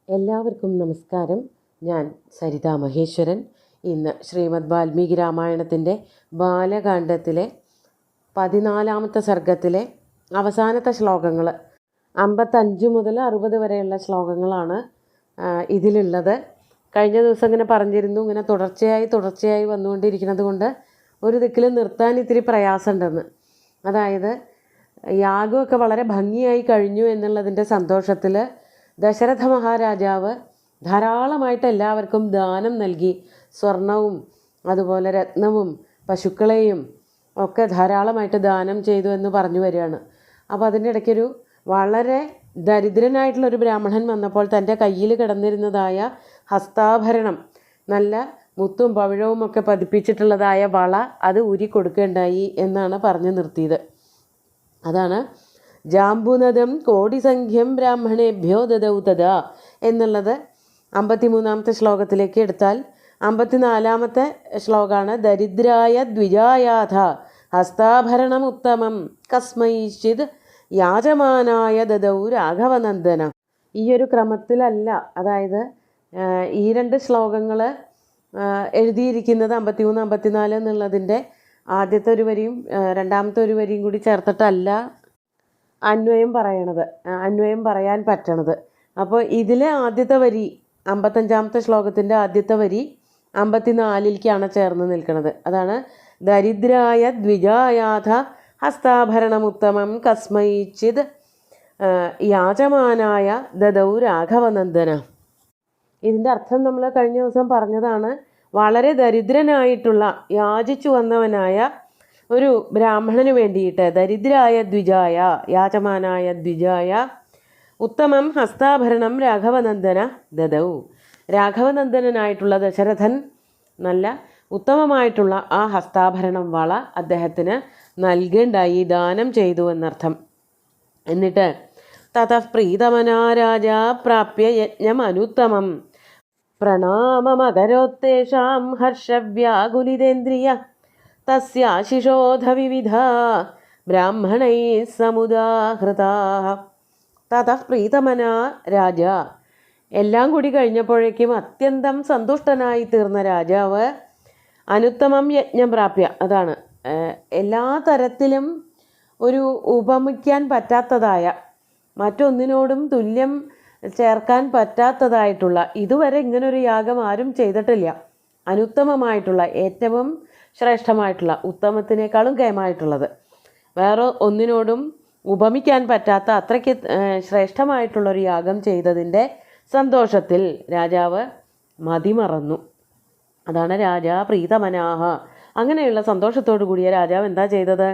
എല്ലാവർക്കും നമസ്കാരം. ഞാൻ സരിത മഹേശ്വരൻ. ഇന്ന് ശ്രീമദ് വാൽമീകി രാമായണത്തിൻ്റെ ബാലകാണ്ഡത്തിലെ 14-ാമത്തെ സർഗത്തിലെ അവസാനത്തെ ശ്ലോകങ്ങൾ 55 മുതൽ 60 വരെയുള്ള ശ്ലോകങ്ങളാണ് ഇതിലുള്ളത്. കഴിഞ്ഞ ദിവസം ഇങ്ങനെ പറഞ്ഞിരുന്നു, ഇങ്ങനെ തുടർച്ചയായി വന്നുകൊണ്ടിരിക്കുന്നത് കൊണ്ട് ഒരു ദിക്കിൽ നിർത്താൻ ഇത്തിരി പ്രയാസമുണ്ടെന്ന്. അതായത് യാഗമൊക്കെ വളരെ ഭംഗിയായി കഴിഞ്ഞു എന്നുള്ളതിൻ്റെ സന്തോഷത്തിൽ ദശരഥ മഹാരാജാവ് ധാരാളമായിട്ട് എല്ലാവർക്കും ദാനം നൽകി. സ്വർണവും അതുപോലെ രത്നവും പശുക്കളെയും ഒക്കെ ധാരാളമായിട്ട് ദാനം ചെയ്തു എന്ന് പറഞ്ഞു വരികയാണ്. അപ്പോൾ അതിൻ്റെ ഇടയ്ക്കൊരു വളരെ ദരിദ്രനായിട്ടുള്ളൊരു ബ്രാഹ്മണൻ വന്നപ്പോൾ തൻ്റെ കയ്യിൽ കിടന്നിരുന്നതായ ഹസ്താഭരണം, നല്ല മുത്തും പവിഴവും ഒക്കെ പതിപ്പിച്ചിട്ടുള്ളതായ വള, അത് ഊരി കൊടുക്കുകയുണ്ടായി എന്നാണ് പറഞ്ഞു നിർത്തിയത്. അതാണ് ജാംബുനദം കോടിസംഖ്യം ബ്രാഹ്മണേഭ്യോ ദദൗ തദാ എന്നുള്ളത് 53-ാമത്തെ ശ്ലോകത്തിലേക്ക് എടുത്താൽ 54-ാമത്തെ ശ്ലോകമാണ് ദരിദ്രായ ദ്വിജായാഥ ഹസ്താഭരണം ഉത്തമം കസ്മൈശ്ചിത് യാജമാനായ ദദൗ രാഘവനന്ദന. ഈ ഒരു ക്രമത്തിലല്ല, അതായത് ഈ രണ്ട് ശ്ലോകങ്ങൾ എഴുതിയിരിക്കുന്നത് 53, 54 എന്നുള്ളതിൻ്റെ ആദ്യത്തെ ഒരു വരിയും രണ്ടാമത്തെ ഒരു വരിയും കൂടി ചേർത്തിട്ടല്ല അന്വയം പറയാൻ പറ്റണത്. അപ്പോൾ ഇതിലെ ആദ്യത്തെ വരി 55-ാമത്തെ ശ്ലോകത്തിൻ്റെ ആദ്യത്തെ വരി 54-ലേക്കാണ് ചേർന്ന് നിൽക്കുന്നത്. അതാണ് ദരിദ്രായ ദ്വിജായാഥ ഹസ്താഭരണമുത്തമം കസ്മൈച്ചിത് യാചമാനായ ദദൗ രാഘവനന്ദന. ഇതിൻ്റെ അർത്ഥം നമ്മൾ കഴിഞ്ഞ ദിവസം പറഞ്ഞതാണ്. വളരെ ദരിദ്രനായിട്ടുള്ള യാചിച്ചു വന്നവനായ ഒരു ബ്രാഹ്മണന് വേണ്ടിയിട്ട് ദരിദ്രായ ദ്വിജായ, യാചമാനായ ദ്വിജായ ഉത്തമം ഹസ്താഭരണം രാഘവനന്ദന ദദൗ. രാഘവനന്ദനായിട്ടുള്ള ദശരഥൻ നല്ല ഉത്തമമായിട്ടുള്ള ആ ഹസ്താഭരണം വള അദ്ദേഹത്തിന് നൽകുണ്ടായി, ദാനം ചെയ്തു എന്നർത്ഥം. എന്നിട്ട് തതഃ പ്രീതമനാ രാജ പ്രാപ്യ യജ്ഞം അനുത്തമം പ്രണാമമകരോത്തേഷാം ഹർഷവ്യാകുലിതേന്ദ്രിയ തസ്യാശിഷോധ വിവിധ ബ്രാഹ്മണൈ സമുദാഹൃതാ. തതഃ പ്രീതമന രാജ, എല്ലാം കൂടി കഴിഞ്ഞപ്പോഴേക്കും അത്യന്തം സന്തുഷ്ടനായി തീർന്ന രാജാവ് അനുത്തമം യജ്ഞം പ്രാപ്യ, അതാണ് എല്ലാ തരത്തിലും ഒരു ഉപമിക്കാൻ പറ്റാത്തതായ, മറ്റൊന്നിനോടും തുല്യം ചേർക്കാൻ പറ്റാത്തതായിട്ടുള്ള, ഇതുവരെ ഇങ്ങനൊരു യാഗം ആരും ചെയ്തിട്ടില്ല, അനുത്തമമായിട്ടുള്ള, ഏറ്റവും ശ്രേഷ്ഠമായിട്ടുള്ള, ഉത്തമത്തിനേക്കാളും കേമായിട്ടുള്ളത്, വേറെ ഒന്നിനോടും ഉപമിക്കാൻ പറ്റാത്ത അത്രയ്ക്ക് ശ്രേഷ്ഠമായിട്ടുള്ളൊരു യാഗം ചെയ്തതിൻ്റെ സന്തോഷത്തിൽ രാജാവ് മതിമറന്നു. അതാണ് രാജാ പ്രീതമനാഹ. അങ്ങനെയുള്ള സന്തോഷത്തോടു കൂടിയ രാജാവ് എന്താ ചെയ്തത്?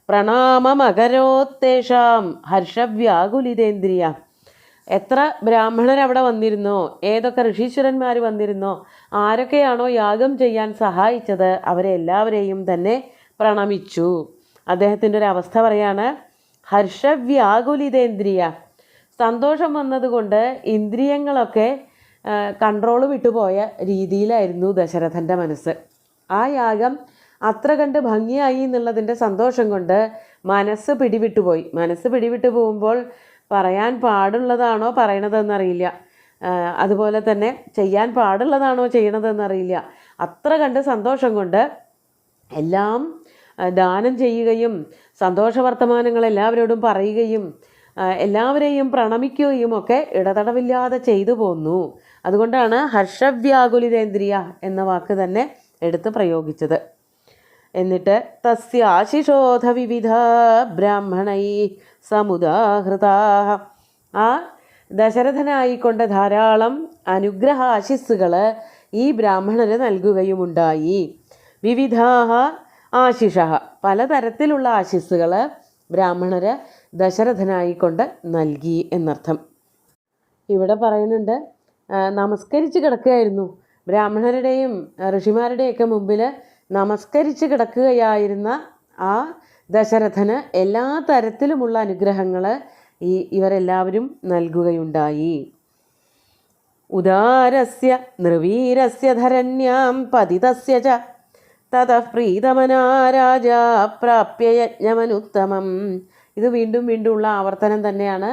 പ്രണാമമകരോത്തേഷാം ഹർഷവ്യാകുലിതേന്ദ്രിയ. എത്ര ബ്രാഹ്മണരവിടെ വന്നിരുന്നോ, ഏതൊക്കെ ഋഷീശ്വരന്മാർ വന്നിരുന്നോ, ആരൊക്കെയാണോ യാഗം ചെയ്യാൻ സഹായിച്ചത് അവരെ എല്ലാവരെയും തന്നെ പ്രണമിച്ചു. അദ്ദേഹത്തിൻ്റെ ഒരു അവസ്ഥ പറയാണ്, ഹർഷവ്യാകുലിതേന്ദ്രിയ. സന്തോഷം വന്നതുകൊണ്ട് ഇന്ദ്രിയങ്ങളൊക്കെ കൺട്രോൾ വിട്ടുപോയ രീതിയിലായിരുന്നു ദശരഥൻ്റെ മനസ്സ്. ആ യാഗം അത്ര കണ്ട് ഭംഗിയായി എന്നുള്ളതിൻ്റെ സന്തോഷം കൊണ്ട് മനസ്സ് പിടിവിട്ടുപോയി. മനസ്സ് പിടിവിട്ടു പോകുമ്പോൾ പറയാൻ പാടുള്ളതാണോ പറയണതെന്നറിയില്ല, അതുപോലെ തന്നെ ചെയ്യാൻ പാടുള്ളതാണോ ചെയ്യണതെന്നറിയില്ല. അത്ര കണ്ട് സന്തോഷം കൊണ്ട് എല്ലാം ദാനം ചെയ്യുകയും സന്തോഷവർത്തമാനങ്ങൾ എല്ലാവരോടും പറയുകയും എല്ലാവരെയും പ്രണമിക്കുകയും ഒക്കെ ഇടതടവില്ലാതെ ചെയ്തു പോന്നു. അതുകൊണ്ടാണ് ഹർഷവ്യാകുലിതേന്ദ്രിയ എന്ന വാക്ക് തന്നെ എടുത്ത് പ്രയോഗിച്ചത്. എന്നിട്ട് തസ്യാശിഷോധ വിവിധ ബ്രാഹ്മണൈ സമുദാഹൃതാ. ആ ദശരഥനായിക്കൊണ്ട് ധാരാളം അനുഗ്രഹ ആശിസ്സുകൾ ഈ ബ്രാഹ്മണന് നൽകുകയുമുണ്ടായി. വിവിധാഹ ആശിഷ, പലതരത്തിലുള്ള ആശിസ്സുകൾ ബ്രാഹ്മണര് ദശരഥനായിക്കൊണ്ട് നൽകി എന്നർത്ഥം. ഇവിടെ പറയുന്നുണ്ട്, നമസ്കരിച്ച് കിടക്കുകയായിരുന്നു, ബ്രാഹ്മണരുടെയും ഋഷിമാരുടെയൊക്കെ മുമ്പിൽ നമസ്കരിച്ച് കിടക്കുകയായിരുന്ന ആ ദശരഥന് എല്ലാ തരത്തിലുമുള്ള അനുഗ്രഹങ്ങൾ ഇവരെല്ലാവരും നൽകുകയുണ്ടായി. ഉദാരസ്യ നൃവീരസ്യ ധരണ്യാം പതിതസ്യ ച തതഃ പ്രീതമനാ രാജാ പ്രാപ്യ യജ്ഞമനുത്തമം. ഇത് വീണ്ടും വീണ്ടും ഉള്ള ആവർത്തനം തന്നെയാണ്.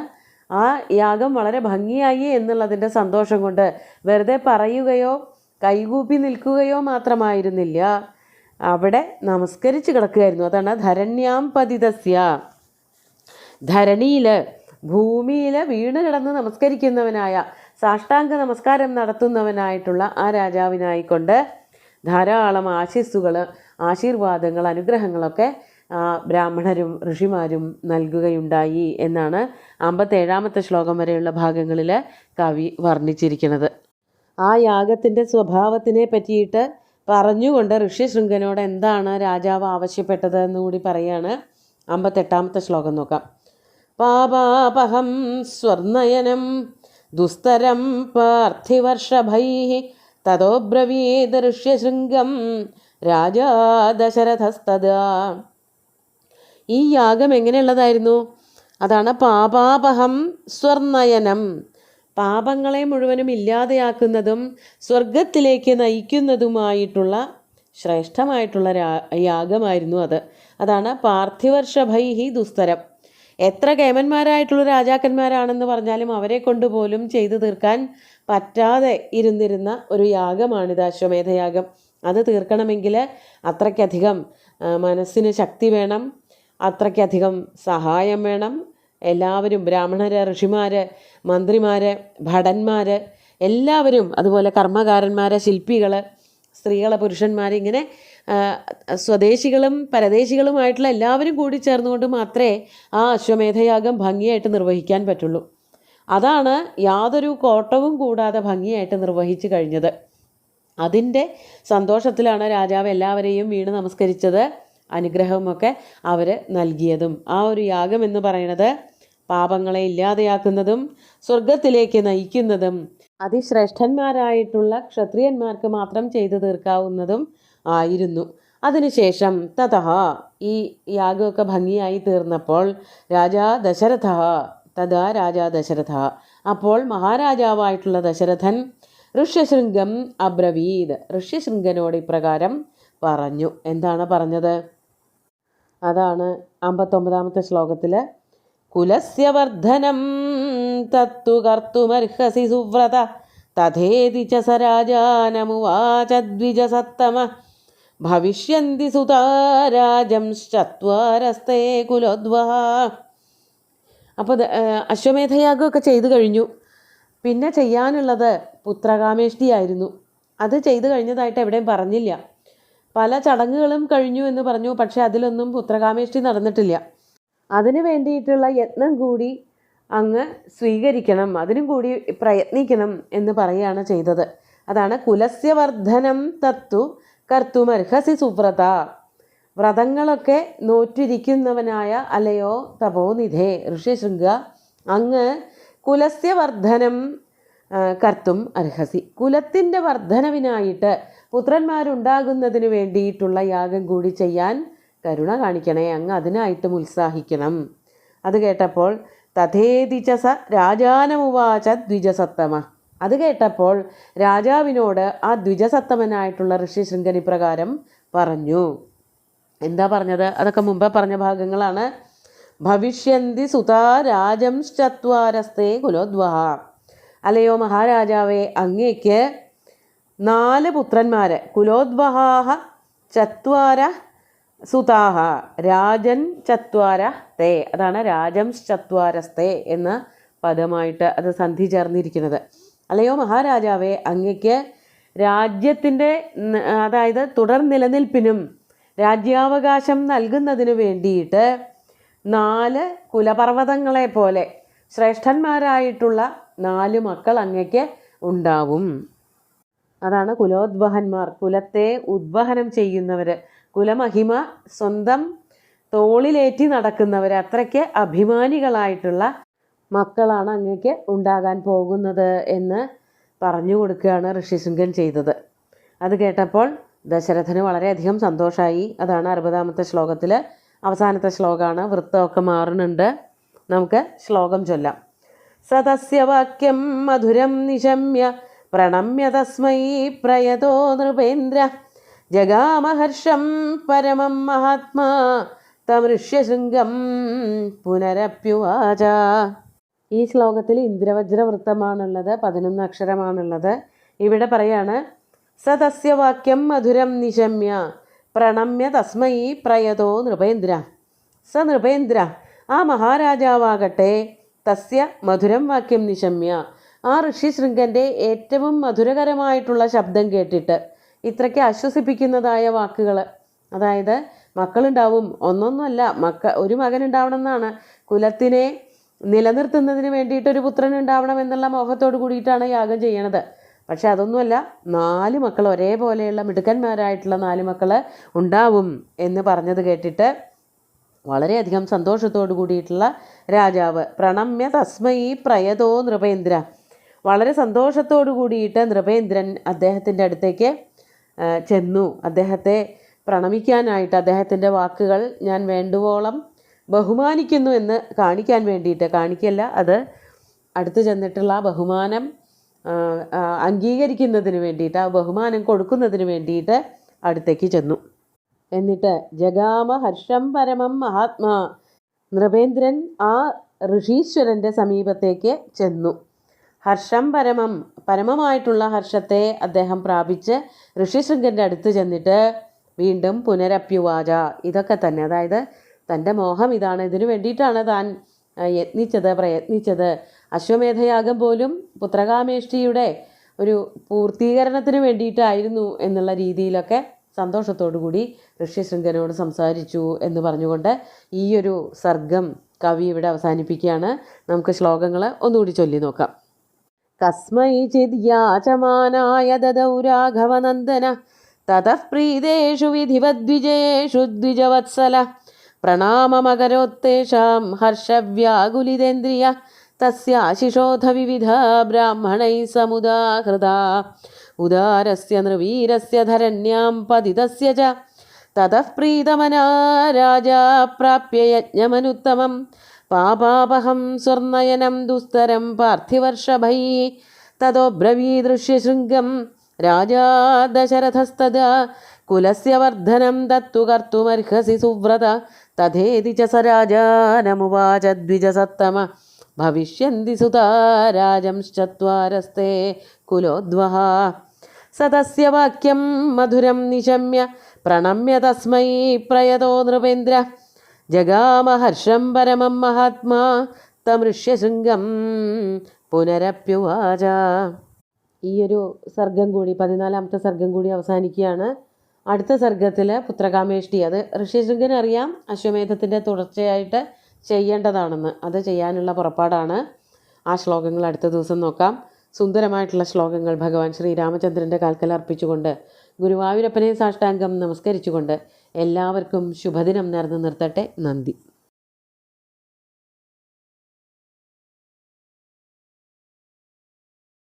ആ യാഗം വളരെ ഭംഗിയായി എന്നുള്ളതിൻ്റെ സന്തോഷം കൊണ്ട് വെറുതെ പറയുകയോ കൈകൂപ്പി നിൽക്കുകയോ മാത്രമായിരുന്നില്ല, അവിടെ നമസ്കരിച്ച് കിടക്കുകയായിരുന്നു. അതാണ് ധരണ്യാം പതിതസ്യ, ധരണിയിൽ ഭൂമിയിൽ വീണ് കിടന്ന് നമസ്കരിക്കുന്നവനായ, സാഷ്ടാംഗ നമസ്കാരം നടത്തുന്നവനായിട്ടുള്ള ആ രാജാവിനായിക്കൊണ്ട് ധാരാളം ആശിസ്സുകൾ, ആശീർവാദങ്ങൾ, അനുഗ്രഹങ്ങളൊക്കെ ബ്രാഹ്മണരും ഋഷിമാരും നൽകുകയുണ്ടായി എന്നാണ് 57-ാമത്തെ ശ്ലോകം വരെയുള്ള ഭാഗങ്ങളിൽ കവി വർണ്ണിച്ചിരിക്കുന്നത്. ആ യാഗത്തിൻ്റെ സ്വഭാവത്തിനെ പറ്റിയിട്ട് പറഞ്ഞുകൊണ്ട് ഋഷ്യശൃംഗനോട് എന്താണ് രാജാവ് ആവശ്യപ്പെട്ടത് എന്നുകൂടി പറയാണ്. 58-ാമത്തെ ശ്ലോകം നോക്കാം. പാപാപഹം സ്വർണയനം ദുസ്തരം പാർത്ഥിവർഷഭൈ തതോബ്രവീത് ഋഷ്യശൃംഗം രാജാ ദശരഥസ്തദാ. ഈ യാഗം എങ്ങനെയുള്ളതായിരുന്നു? അതാണ് പാപാപഹം സ്വർണയനം, പാപങ്ങളെ മുഴുവനും ഇല്ലാതെയാക്കുന്നതും സ്വർഗത്തിലേക്ക് നയിക്കുന്നതുമായിട്ടുള്ള ശ്രേഷ്ഠമായിട്ടുള്ള യാഗമായിരുന്നു അത്. അതാണ് പാർത്ഥിവർഷഭൈഹി ദുസ്തരം. എത്ര കേമന്മാരായിട്ടുള്ള രാജാക്കന്മാരാണെന്ന് പറഞ്ഞാലും അവരെ കൊണ്ടുപോലും ചെയ്തു തീർക്കാൻ പറ്റാതെ ഇരുന്നിരുന്ന ഒരു യാഗമാണിത്, അശ്വമേധയാഗം. അത് തീർക്കണമെങ്കിൽ അത്രയ്ക്കധികം മനസ്സിന് ശക്തി വേണം, അത്രയ്ക്കധികം സഹായം വേണം. എല്ലാവരും, ബ്രാഹ്മണർ, ഋഷിമാർ, മന്ത്രിമാർ, ഭടന്മാർ എല്ലാവരും, അതുപോലെ കർമ്മകാരന്മാർ, ശില്പികൾ, സ്ത്രീകൾ, പുരുഷന്മാർ, ഇങ്ങനെ സ്വദേശികളും പരദേശികളുമായിട്ടുള്ള എല്ലാവരും കൂടി ചേർന്നുകൊണ്ട് മാത്രമേ ആ അശ്വമേധയാഗം ഭംഗിയായിട്ട് നിർവഹിക്കാൻ പറ്റുള്ളൂ. അതാണ് യാതൊരു കോട്ടവും കൂടാതെ ഭംഗിയായിട്ട് നിർവഹിച്ചു കഴിഞ്ഞത്. അതിൻ്റെ സന്തോഷത്തിലാണ് രാജാവ് എല്ലാവരെയും വീണ് നമസ്കരിച്ചത്, അനുഗ്രഹവുമൊക്കെ അവർ നൽകിയതും. ആ ഒരു യാഗം എന്ന് പറയുന്നത് പാപങ്ങളെ ഇല്ലാതെയാക്കുന്നതും സ്വർഗത്തിലേക്ക് നയിക്കുന്നതും അതിശ്രേഷ്ഠന്മാരായിട്ടുള്ള ക്ഷത്രിയന്മാർക്ക് മാത്രം ചെയ്തു തീർക്കാവുന്നതും ആയിരുന്നു. അതിനുശേഷം തതഃ, ഈ യാഗമൊക്കെ ഭംഗിയായി തീർന്നപ്പോൾ രാജാ ദശരഥ, തഥാ രാജാ ദശരഥ, അപ്പോൾ മഹാരാജാവായിട്ടുള്ള ദശരഥൻ ഋഷ്യശൃംഗം അബ്രവീത്, ഋഷ്യശൃംഗനോട് ഇപ്രകാരം പറഞ്ഞു. എന്താണ് പറഞ്ഞത്? അതാണ് 59-ാമത്തെ ശ്ലോകത്തിൽ കുലസ്യ വർദ്ധനം തത്തു കർത്തുമർഹസി സുവ്രത തഥേതി ച സ രാജാനമുവാച ദ്വിജസത്തമ ഭവിഷ്യന്തി സുതാരാജംശ്ചത്വാരസ്തേ കുലോദ്വഹ. അപ്പോൾ അശ്വമേധയാഗമൊക്കെ ചെയ്തു കഴിഞ്ഞു. പിന്നെ ചെയ്യാനുള്ളത് പുത്രകാമേഷ്ടിയായിരുന്നു. അത് ചെയ്തു കഴിഞ്ഞതായിട്ട് എവിടെയും പറഞ്ഞില്ല. പല ചടങ്ങുകളും കഴിഞ്ഞു എന്ന് പറഞ്ഞു, പക്ഷെ അതിലൊന്നും പുത്രകാമേഷ്ടി നടന്നിട്ടില്ല. അതിനു വേണ്ടിയിട്ടുള്ള യത്നം കൂടി അങ്ങ് സ്വീകരിക്കണം, അതിനും കൂടി പ്രയത്നിക്കണം എന്ന് പറയുകയാണ് ചെയ്തത്. അതാണ് കുലസ്യവർദ്ധനം തത്തു കർത്തുമർഹസി സുവ്രത. വ്രതങ്ങളൊക്കെ നോറ്റിരിക്കുന്നവനായ അലയോ തപോനിധേ ഋഷ്യശൃംഗ, അങ്ങ് കുലസ്യവർദ്ധനം കർത്തും അർഹസി, കുലത്തിൻ്റെ വർധനവിനായിട്ട് പുത്രന്മാരുണ്ടാകുന്നതിന് വേണ്ടിയിട്ടുള്ള യാഗം കൂടി ചെയ്യാൻ കരുണ കാണിക്കണേ, അങ്ങ് അതിനായിട്ടും ഉത്സാഹിക്കണം. അത് കേട്ടപ്പോൾ തഥേതിച്ച സ രാജാനമുവാച ദ്വിജസത്തമ, അത് കേട്ടപ്പോൾ രാജാവിനോട് ആ ദ്വിജസത്തമനായിട്ടുള്ള ഋഷ്യശൃംഗൻ ഇപ്രകാരം പറഞ്ഞു. എന്താ പറഞ്ഞത്? അതൊക്കെ മുമ്പേ പറഞ്ഞ ഭാഗങ്ങളാണ്. ഭവിഷ്യന്തി സുതാ രാജംശ്ചത്വാരസ്തേ കുലോദ്വഹ, അല്ലയോ മഹാരാജാവേ, അങ്ങേക്ക് 4 പുത്രന്മാർ, കുലോദ്വഹാഹ ചത്വാര സുതാഹ രാജൻ ചത്വാര തേ, അതാണ് രാജംശ്ചത്വാരസ്തേ എന്ന പദമായിട്ട് അത് സന്ധി ചേർന്നിരിക്കുന്നത്. അല്ലയോ മഹാരാജാവേ, അങ്ങയ്ക്ക് രാജ്യത്തിൻ്റെ, അതായത് തുടർ നിലനിൽപ്പിനും രാജ്യാവകാശം നൽകുന്നതിന് വേണ്ടിയിട്ട് 4 കുലപർവ്വതങ്ങളെ പോലെ ശ്രേഷ്ഠന്മാരായിട്ടുള്ള 4 മക്കൾ അങ്ങയ്ക്ക് ഉണ്ടാവും. അതാണ് കുലോദ്വഹന്മാർ, കുലത്തെ ഉദ്വഹനം ചെയ്യുന്നവർ, കുലമഹിമ സ്വന്തം തോളിലേറ്റി നടക്കുന്നവർ, അത്രയ്ക്ക് അഭിമാനികളായിട്ടുള്ള മക്കളാണ് അങ്ങയ്ക്ക് ഉണ്ടാകാൻ പോകുന്നത് എന്ന് പറഞ്ഞു കൊടുക്കുകയാണ് ഋഷ്യശൃംഗൻ ചെയ്തത്. അത് കേട്ടപ്പോൾ ദശരഥന് വളരെയധികം സന്തോഷമായി. അതാണ് 60-ാമത്തെ ശ്ലോകത്തിൽ അവസാനത്തെ ശ്ലോകമാണ്. വൃത്തമൊക്കെ മാറുന്നുണ്ട്. നമുക്ക് ശ്ലോകം ചൊല്ലാം. സതസ്യ വാക്യം മധുരം നിശമ്യ പ്രണമ്യ തസ്മൈ പ്രയതോ നൃപേന്ദ്ര ജഗാമഹർഷം പരമം മഹാത്മാ തം ഋഷ്യശൃംഗം പുനരപ്യുവാച. ഈ ശ്ലോകത്തിൽ ഇന്ദ്രവജ്ര വൃത്തമാണുള്ളത്, 11 അക്ഷരമാണുള്ളത്. ഇവിടെ പറയാണ് സതസ്യ വാക്യം മധുരം നിശമ്യ പ്രണമ്യ തസ്മൈ പ്രയതോ നൃപേന്ദ്ര. സ നൃപേന്ദ്ര, ആ മഹാരാജാവാകട്ടെ, തസ്യ മധുരം വാക്യം നിശമ്യ, ആ ഋഷിശൃംഗൻ്റെ ഏറ്റവും മധുരകരമായിട്ടുള്ള ശബ്ദം കേട്ടിട്ട്, ഇത്രയ്ക്ക് ആശ്വസിപ്പിക്കുന്നതായ വാക്കുകൾ, അതായത് മക്കളുണ്ടാവും, ഒന്നൊന്നുമല്ല, ഒരു മകനുണ്ടാവണം എന്നാണ്, കുലത്തിനെ നിലനിർത്തുന്നതിന് വേണ്ടിയിട്ടൊരു പുത്രൻ ഉണ്ടാവണം എന്നുള്ള മോഹത്തോട് കൂടിയിട്ടാണ് യാഗം ചെയ്യണത്. പക്ഷെ അതൊന്നുമല്ല, 4 മക്കൾ, ഒരേപോലെയുള്ള മിടുക്കന്മാരായിട്ടുള്ള 4 മക്കൾ ഉണ്ടാവും എന്ന് പറഞ്ഞത് കേട്ടിട്ട് വളരെയധികം സന്തോഷത്തോടു കൂടിയിട്ടുള്ള രാജാവ് പ്രണമ്യ തസ്മൈ പ്രയതോ നൃപേന്ദ്ര, വളരെ സന്തോഷത്തോടു കൂടിയിട്ട് നൃപേന്ദ്രൻ അദ്ദേഹത്തിൻ്റെ അടുത്തേക്ക് ചെന്നു. അദ്ദേഹത്തെ പ്രണമിക്കാനായിട്ട്, അദ്ദേഹത്തിൻ്റെ വാക്കുകൾ ഞാൻ വേണ്ടുവോളം ബഹുമാനിക്കുന്നു എന്ന് കാണിക്കാൻ വേണ്ടിയിട്ട്, കാണിക്കല്ല, അത് അടുത്ത് ചെന്നിട്ടുള്ള ബഹുമാനം അംഗീകരിക്കുന്നതിന് വേണ്ടിയിട്ട്, ആ ബഹുമാനം കൊടുക്കുന്നതിന് വേണ്ടിയിട്ട് അടുത്തേക്ക് ചെന്നു. എന്നിട്ട് ജഗാമ ഹർഷം പരമം മഹാത്മാ, നൃപേന്ദ്രൻ ആ ഋഷീശ്വരൻ്റെ സമീപത്തേക്ക് ചെന്നു. ഹർഷം പരമം, പരമമായിട്ടുള്ള ഹർഷത്തെ അദ്ദേഹം പ്രാപിച്ച് ഋഷിശൃംഗൻ്റെ അടുത്ത് ചെന്നിട്ട് വീണ്ടും പുനരപ്യുവാച, ഇതൊക്കെ തന്നെ, അതായത് തൻ്റെ മോഹം ഇതാണ്, ഇതിനു വേണ്ടിയിട്ടാണ് താൻ പ്രയത്നിച്ചത്. അശ്വമേധയാഗം പോലും പുത്രകാമേഷ്ടിയുടെ ഒരു പൂർത്തീകരണത്തിന് വേണ്ടിയിട്ടായിരുന്നു എന്നുള്ള രീതിയിലൊക്കെ സന്തോഷത്തോടു കൂടി ഋഷ്യശൃംഗനോട് സംസാരിച്ചു എന്ന് പറഞ്ഞുകൊണ്ട് ഈ ഒരു സർഗം കവി ഇവിടെ അവസാനിപ്പിക്കുകയാണ്. നമുക്ക് ശ്ലോകങ്ങൾ ഒന്നുകൂടി ചൊല്ലി നോക്കാം. കസ്മൈചിദ് യാചമാനായ ദദൗ രാഘവനന്ദന തതഃ പ്രീതേഷു വിധിവദ്വിജയേഷു ദ്വിജവത്സല പ്രണാമമകരോത്തേഷാം ഹർഷവ്യാകുലിതേന്ദ്രിയ തസ്യാശിഷോധ വിവിധ ബ്രാഹ്മണൈ സമുദാഹൃതാ ഉദാരസ്യ നൃവീരസ്യ ധരണ്യാം പതിതസ്യ ച തതഃ പ്രീതമനാ രാജാ പ്രാപ്യ യജ്ഞമനുത്തമം പാപാപഹം സ്വർണയനം ദുസ്തരം പാർത്ഥിവർഷഭൈ തതോ ബ്രവീദൃശ്യശൃംഗം രാജാ ദശരഥസ്തദാ കുലസ്യ വർദ്ധനം തത്തു കർത്തുമർഹസി സുവ്രത തഥേതി ച സ രാജാനമുവാച ദ്വിജസത്തമ ഭവിഷ്യന്തി സുതാ രാജംശ്ചത്വാരസ്തേ കുലോദ്വഹ. സതസ്യ വാക്യം മധുരം നിശമ്യ പ്രണമ്യ തസ്മൈ പ്രയതോ നൃപേന്ദ്ര ജഗാമ ഹർഷം പരമം മഹാത്മാ തമൃഷ്യശൃംഗം പുനരപ്യുവാച. ഈയൊരു സർഗം കൂടി, 14ാമത്തെ സർഗം കൂടി അവസാനിക്കുകയാണ്. അടുത്ത സർഗത്തിൽ പുത്രകാമേഷ്ടി, അത് ഋഷ്യശൃംഗന് അറിയാം അശ്വമേധത്തിൻ്റെ തുടർച്ചയായിട്ട് ചെയ്യേണ്ടതാണെന്ന്, അത് ചെയ്യാനുള്ള പുറപ്പാടാണ്. ആ ശ്ലോകങ്ങൾ അടുത്ത ദിവസം നോക്കാം. സുന്ദരമായിട്ടുള്ള ശ്ലോകങ്ങൾ ഭഗവാൻ ശ്രീരാമചന്ദ്രൻ്റെ കാൽക്കൽ അർപ്പിച്ചുകൊണ്ട് ഗുരുവായൂരപ്പനെ സാഷ്ടാംഗം നമസ്കരിച്ചുകൊണ്ട് എല്ലാവർക്കും ശുഭദിനം നേർന്നു നിർത്തട്ടെ. നന്ദി.